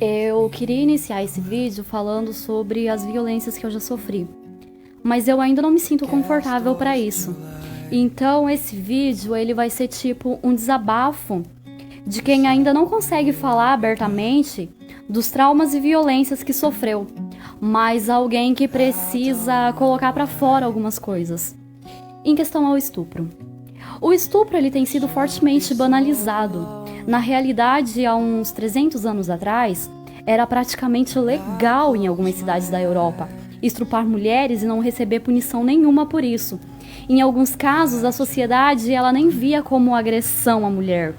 Eu queria iniciar esse vídeo falando sobre as violências que eu já sofri, mas eu ainda não me sinto confortável para isso. Então esse vídeo ele vai ser tipo um desabafo de quem ainda não consegue falar abertamente dos traumas e violências que sofreu, mas alguém que precisa colocar para fora algumas coisas. Em questão ao estupro. O estupro ele tem sido fortemente banalizado. Na realidade, há uns 300 anos atrás, era praticamente legal em algumas cidades da Europa estuprar mulheres e não receber punição nenhuma por isso. Em alguns casos, a sociedade ela nem via como agressão à mulher.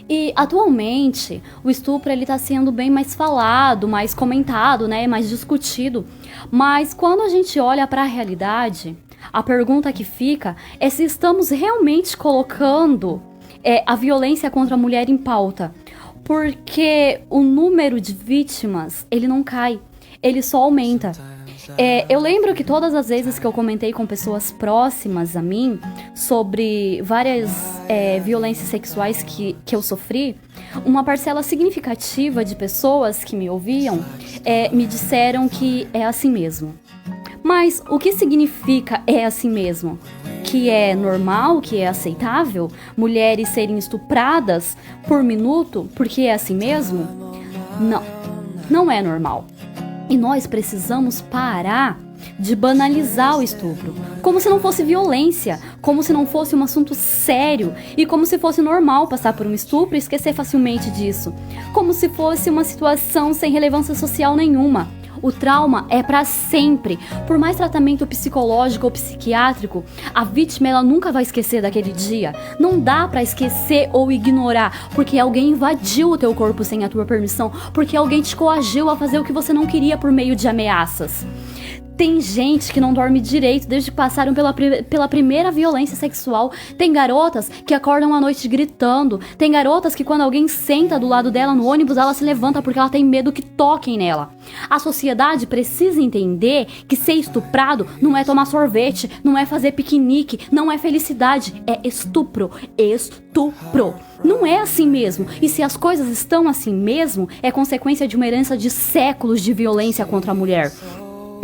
E atualmente o estupro ele está sendo bem mais falado, mais comentado, né, mais discutido. Mas quando a gente olha para a realidade, a pergunta que fica é se estamos realmente colocando a violência contra a mulher em pauta. Porque o número de vítimas ele não cai, ele só aumenta. Eu lembro que todas as vezes que eu comentei com pessoas próximas a mim sobre várias violências sexuais que eu sofri, uma parcela significativa de pessoas que me ouviam me disseram que é assim mesmo. Mas o que significa é assim mesmo? Que é normal, que é aceitável mulheres serem estupradas por minuto porque é assim mesmo? Não, não é normal. E nós precisamos parar de banalizar o estupro, como se não fosse violência, como se não fosse um assunto sério e como se fosse normal passar por um estupro e esquecer facilmente disso, como se fosse uma situação sem relevância social nenhuma. O trauma é para sempre. Por mais tratamento psicológico ou psiquiátrico, a vítima ela nunca vai esquecer daquele dia. Não dá para esquecer ou ignorar, porque alguém invadiu o teu corpo sem a tua permissão, porque alguém te coagiu a fazer o que você não queria por meio de ameaças. Tem gente que não dorme direito desde que passaram pela primeira violência sexual. Tem garotas que acordam à noite gritando. Tem garotas que quando alguém senta do lado dela no ônibus, ela se levanta porque ela tem medo que toquem nela. A sociedade precisa entender que ser estuprado não é tomar sorvete, não é fazer piquenique, não é felicidade, é estupro. Estupro. Não é assim mesmo. E se as coisas estão assim mesmo, é consequência de uma herança de séculos de violência contra a mulher.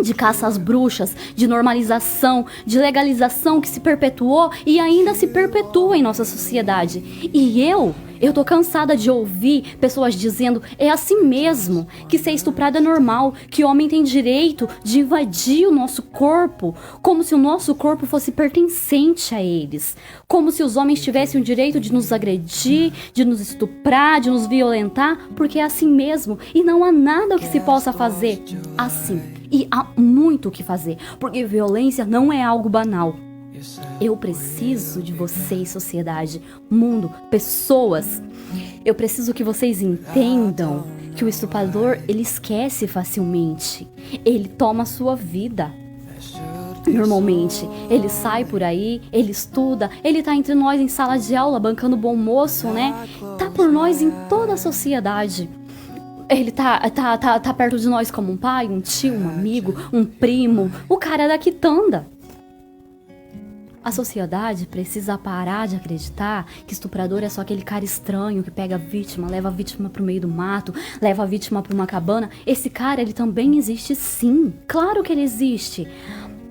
De caça às bruxas, de normalização, de legalização que se perpetuou e ainda se perpetua em nossa sociedade. E eu tô cansada de ouvir pessoas dizendo é assim mesmo, que ser estuprado é normal, que homem tem direito de invadir o nosso corpo, como se o nosso corpo fosse pertencente a eles, como se os homens tivessem o direito de nos agredir, de nos estuprar, de nos violentar, porque é assim mesmo e não há nada que se possa fazer assim. E há muito o que fazer, porque violência não é algo banal. Eu preciso de vocês, sociedade, mundo, pessoas. Eu preciso que vocês entendam que o estuprador, ele esquece facilmente. Ele toma a sua vida. Normalmente, ele sai por aí, ele estuda, ele tá entre nós em sala de aula, bancando bom moço, né? Tá por nós em toda a sociedade. Ele tá perto de nós como um pai, um tio, um amigo, um primo, o cara da quitanda. A sociedade precisa parar de acreditar que estuprador é só aquele cara estranho que pega a vítima, leva a vítima pro meio do mato, leva a vítima pra uma cabana. Esse cara, ele também existe sim, claro que ele existe.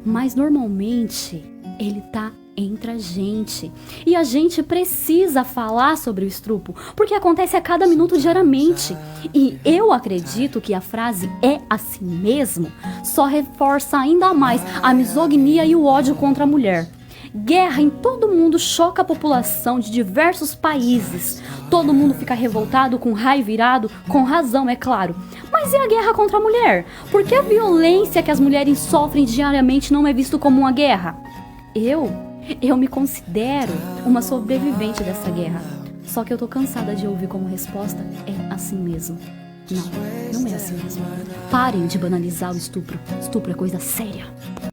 Mas normalmente, ele tá entre a gente. E a gente precisa falar sobre o estupro, porque acontece a cada minuto diariamente. E eu acredito que a frase é assim mesmo só reforça ainda mais a misoginia e o ódio contra a mulher. Guerra em todo mundo choca a população de diversos países. Todo mundo fica revoltado, com raiva, irado, com razão, é claro. Mas e a guerra contra a mulher? Por que a violência que as mulheres sofrem diariamente não é visto como uma guerra? Eu me considero uma sobrevivente dessa guerra. Só que eu tô cansada de ouvir como resposta é assim mesmo. Não, não é assim mesmo. Parem de banalizar o estupro. Estupro é coisa séria.